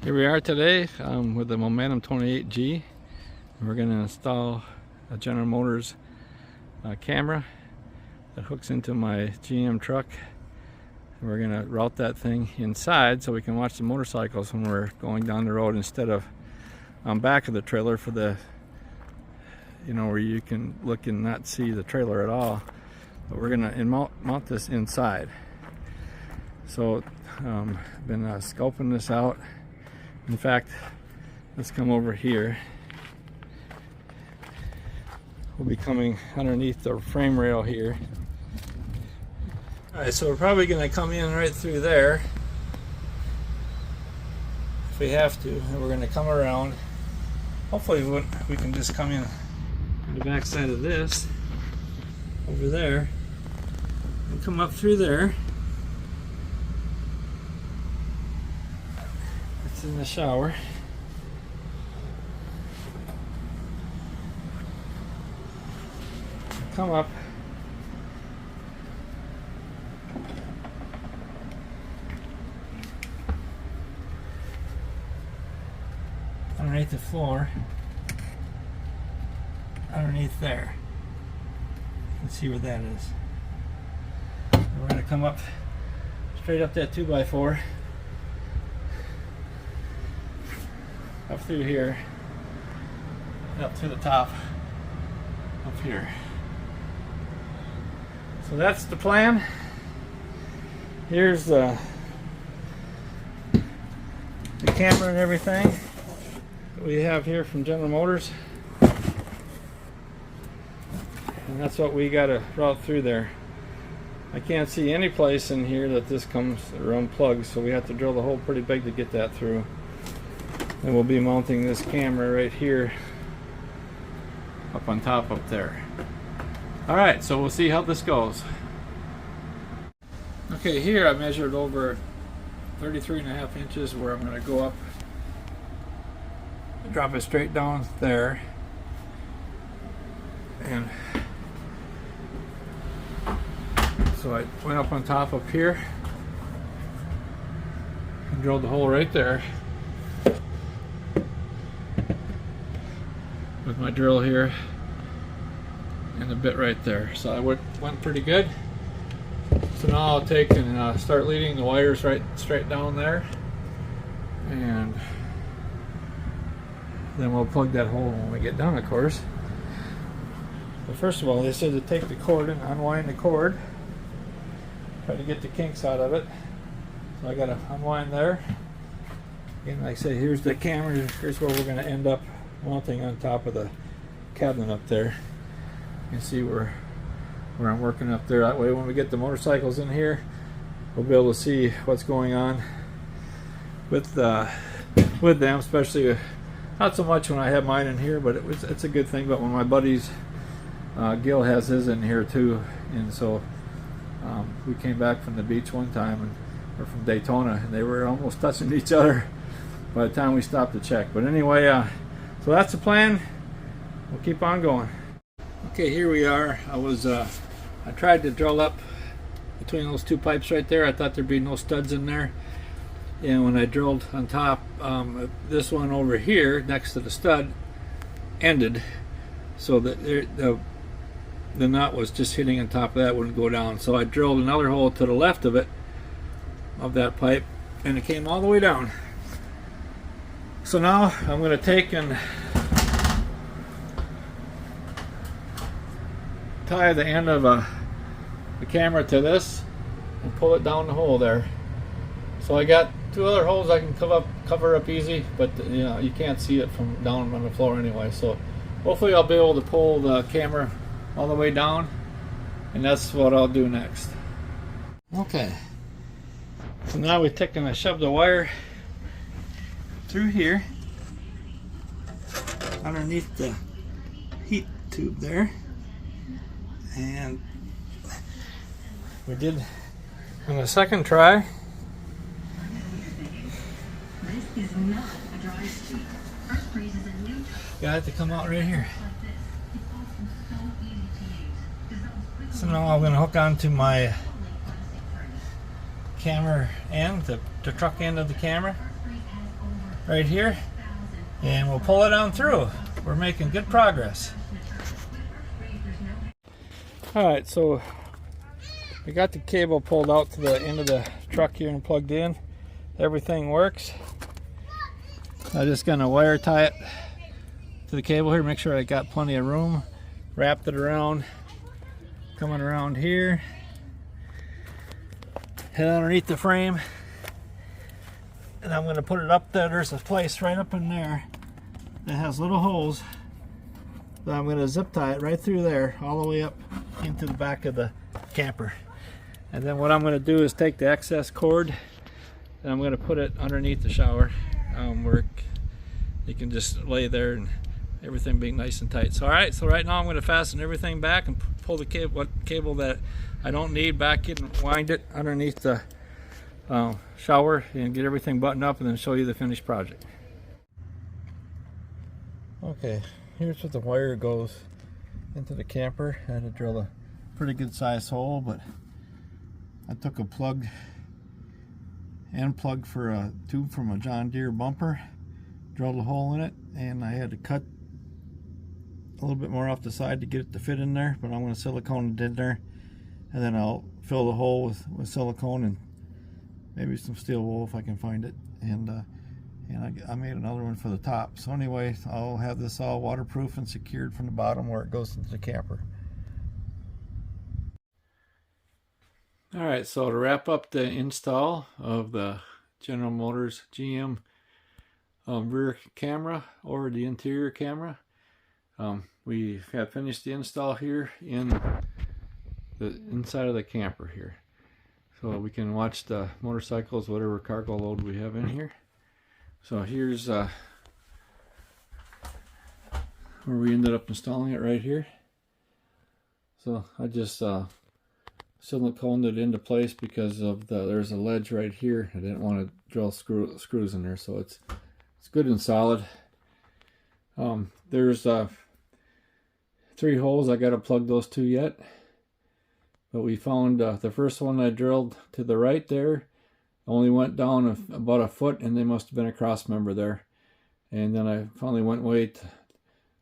Here we are today with the Momentum 28G. We're going to install a General Motors camera that hooks into my GM truck. We're going to route that thing inside so we can watch the motorcycles when we're going down the road instead of on back of the trailer for the, where you can look and not see the trailer at all. But we're going to mount this inside. So I've been scoping this out. In fact, let's come over here. We'll be coming underneath the frame rail here. Alright, so we're probably going to come in right through there if we have to, and we're going to come around. Hopefully we can just come in on the back side of this over there and come up through there. It's in the shower. Come up. Underneath the floor. Underneath there. Let's see where that is. We're going to come up straight up that 2x4. Up through here, up to the top, up here. So that's the plan. Here's the camera and everything that we have here from General Motors. And that's what we got to route through there. I can't see any place in here that this comes or unplugs, so we have to drill the hole pretty big to get that through. And we'll be mounting this camera right here up on top up there. Alright, so we'll see how this goes. Okay, here I measured over 33.5 inches where I'm going to go up, drop it straight down there, and so I went up on top up here and drilled the hole right there with my drill here and the bit right there. So I went pretty good. So now I'll take and start leading the wires right straight down there, and then we'll plug that hole when we get done, of course. But first of all, they said to take the cord and unwind the cord, try to get the kinks out of it. So I got to unwind there. Again, like I say, here's the camera. Here's where we're going to end up mounting on top of the cabinet up there. You can see where I'm working up there. That way when we get the motorcycles in here, we'll be able to see what's going on with them, especially not so much when I have mine in here, but it's a good thing. But when my buddies, Gil has his in here too, and so we came back from the beach one time, or from Daytona, and they were almost touching each other by the time we stopped to check. But anyway, so that's the plan. We'll keep on going. Okay, here we are. I tried to drill up between those two pipes right there. I thought there'd be no studs in there. And when I drilled on top, this one over here next to the stud ended, so that the nut was just hitting on top of that, wouldn't go down. So I drilled another hole to the left of it, of that pipe, and it came all the way down. So now I'm going to take and tie the end of the camera to this and pull it down the hole there. So I got two other holes I can cover up easy, but you can't see it from down on the floor anyway. So hopefully I'll be able to pull the camera all the way down, and that's what I'll do next. Okay, so now we're taking and shove the wire through here underneath the heat tube there, and we did on the second try. This is not a dry street. First Freeze is a new Got it to come out right here. So now I'm going to hook onto my camera end, the truck end of the camera. right here, and we'll pull it on through. We're making good progress. Alright, so we got the cable pulled out to the end of the truck here and plugged in. Everything works. I'm just going to wire tie it to the cable here, make sure I got plenty of room. Wrapped it around, coming around here, head underneath the frame, and I'm going to put it up there. There's a place right up in there that has little holes that I'm going to zip tie it right through there, all the way up into the back of the camper. And then what I'm going to do is take the excess cord and I'm going to put it underneath the shower, where you can just lay there and everything being nice and tight. So alright, so right now I'm going to fasten everything back and pull the cable that I don't need back in and wind it underneath the shower and get everything buttoned up, and then show you the finished project. Okay, here's where the wire goes into the camper. I had to drill a pretty good sized hole, but I took a end plug for a tube from a John Deere bumper, drilled a hole in it, and I had to cut a little bit more off the side to get it to fit in there, but I'm going to silicone it in there, and then I'll fill the hole with silicone and maybe some steel wool if I can find it, and I made another one for the top. So anyway, I'll have this all waterproof and secured from the bottom where it goes into the camper. Alright, so to wrap up the install of the General Motors GM rear camera or the interior camera, we have finished the install here in the inside of the camper here. So we can watch the motorcycles, whatever cargo load we have in here. So here's where we ended up installing it right here. So I just siliconed it into place because of there's a ledge right here. I didn't want to drill screws in there, so it's good and solid. There's 3 holes. I got to plug those 2 yet, but we found the first one I drilled to the right there only went down about a foot, and there must have been a cross member there. And then I finally went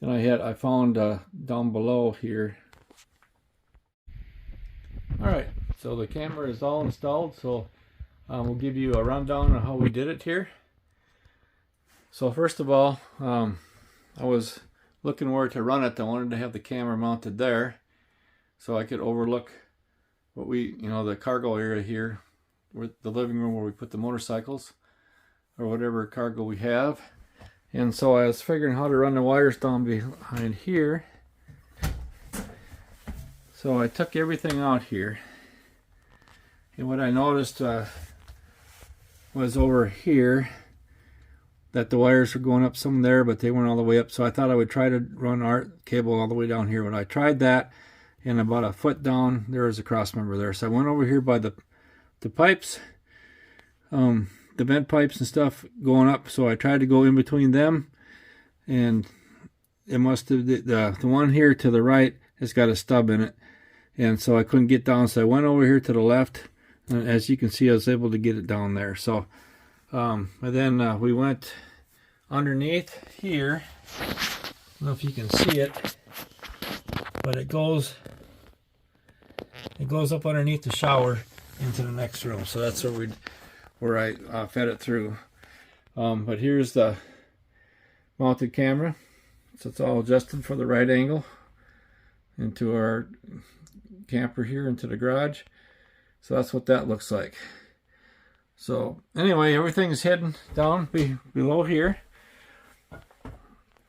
then I found down below here. Alright, so the camera is all installed, so we'll give you a rundown on how we did it here. So first of all, I was looking where to run it. I wanted to have the camera mounted there so I could overlook what the cargo area here, with the living room where we put the motorcycles or whatever cargo we have. And so I was figuring how to run the wires down behind here. So I took everything out here, and what I noticed was over here that the wires were going up some there, but they weren't all the way up. So I thought I would try to run our cable all the way down here. When I tried that, and about a foot down, there was a cross member there. So I went over here by the pipes, the vent pipes and stuff going up. So I tried to go in between them, and it must have the one here to the right has got a stub in it. And so I couldn't get down, so I went over here to the left, and as you can see, I was able to get it down there. So, and then we went underneath here. I don't know if you can see it, but it goes up underneath the shower into the next room. So that's where I fed it through. But here's the mounted camera. So it's all adjusted for the right angle into our camper here, into the garage. So that's what that looks like. So anyway, everything's heading down below here,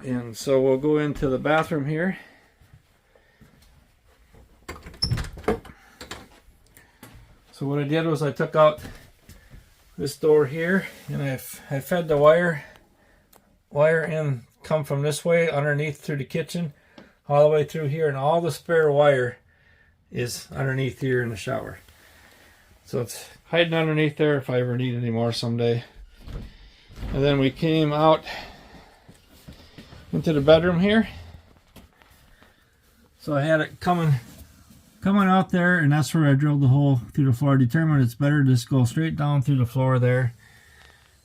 and so we'll go into the bathroom here. So what I did was I took out this door here, and I fed the wire in, come from this way underneath through the kitchen all the way through here, and all the spare wire is underneath here in the shower. So it's hiding underneath there if I ever need any more someday. And then we came out into the bedroom here. So I had it coming out there, and that's where I drilled the hole through the floor. I determined it's better to just go straight down through the floor there.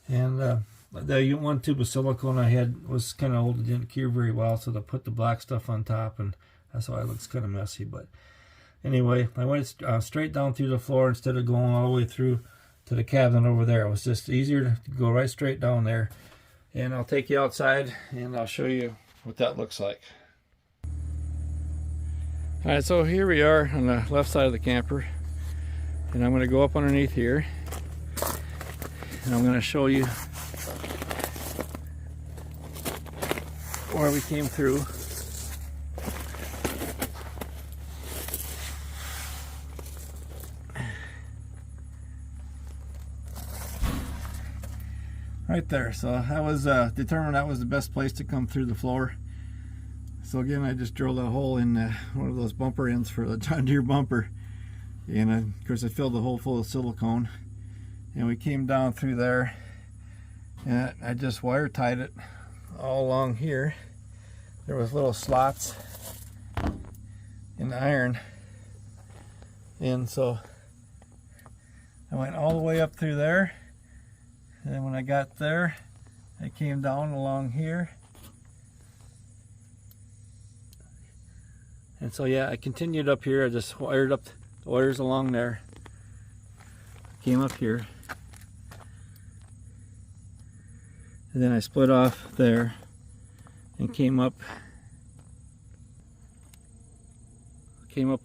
And the one tube of silicone I had was kind of old. It didn't cure very well, so they put the black stuff on top, and that's why it looks kind of messy. But anyway, I went straight down through the floor instead of going all the way through to the cabinet over there. It was just easier to go right straight down there. And I'll take you outside and I'll show you what that looks like. Alright, so here we are on the left side of the camper, and I'm going to go up underneath here and I'm going to show you where we came through. Right there. So I was determined that was the best place to come through the floor. So again, I just drilled a hole in one of those bumper ends for the John Deere bumper, and of course I filled the hole full of silicone, and we came down through there, and I just wire tied it all along here. There was little slots in the iron, and so I went all the way up through there. And then when I got there, I came down along here. And so yeah, I continued up here. I just wired up the wires along there. Came up here. And then I split off there and came up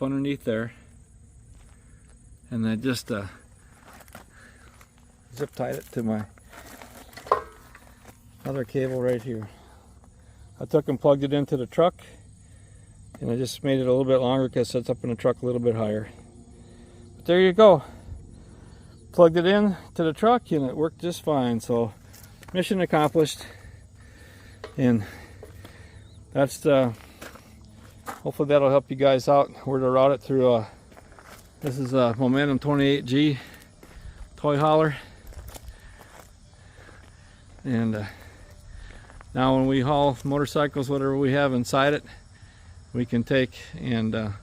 underneath there. And I just zip tied it to my other cable right here. I took and plugged it into the truck, and I just made it a little bit longer because it sets up in the truck a little bit higher. But there you go. Plugged it in to the truck and it worked just fine. So mission accomplished. And that's hopefully that'll help you guys out where to route it through. This is a Momentum 28G toy hauler. And now when we haul motorcycles, whatever we have inside it, we can take and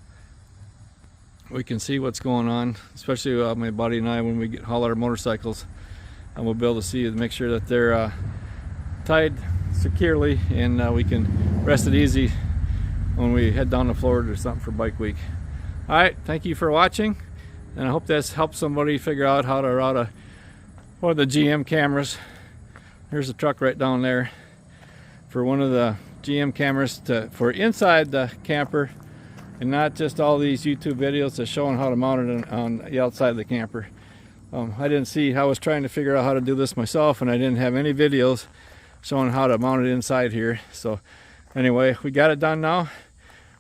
we can see what's going on, especially my buddy and I, when we haul our motorcycles, and we'll be able to see, make sure that they're tied securely, and we can rest it easy when we head down to Florida or something for Bike Week. Alright, thank you for watching, and I hope this helps somebody figure out how to route one of the GM cameras. There's a truck right down there for one of the GM cameras for inside the camper, and not just all these YouTube videos that's showing how to mount it on the outside of the camper. I didn't see, I was trying to figure out how to do this myself, and I didn't have any videos showing how to mount it inside here. So anyway, we got it done now.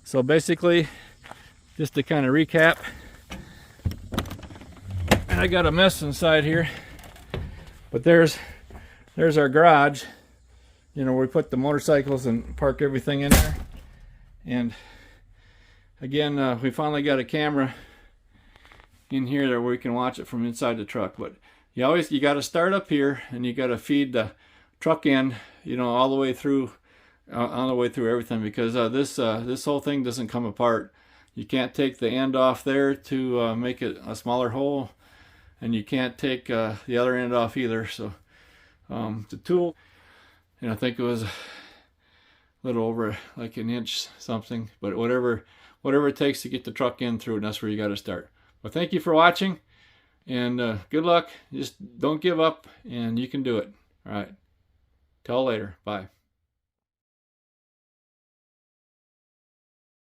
So basically, just to kind of recap, and I got a mess inside here, but there's our garage, you know, where we put the motorcycles and park everything in there. And again, we finally got a camera in here where we can watch it from inside the truck. But you got to start up here, and you got to feed the truck in, you know, all the way through everything, because this whole thing doesn't come apart. You can't take the end off there to make it a smaller hole, and you can't take the other end off either. So the tool, and I think it was a little over like an inch something, but whatever it takes to get the truck in through, and that's where you got to start. But thank you for watching, and good luck. Just don't give up, and you can do it. All right, till later. Bye.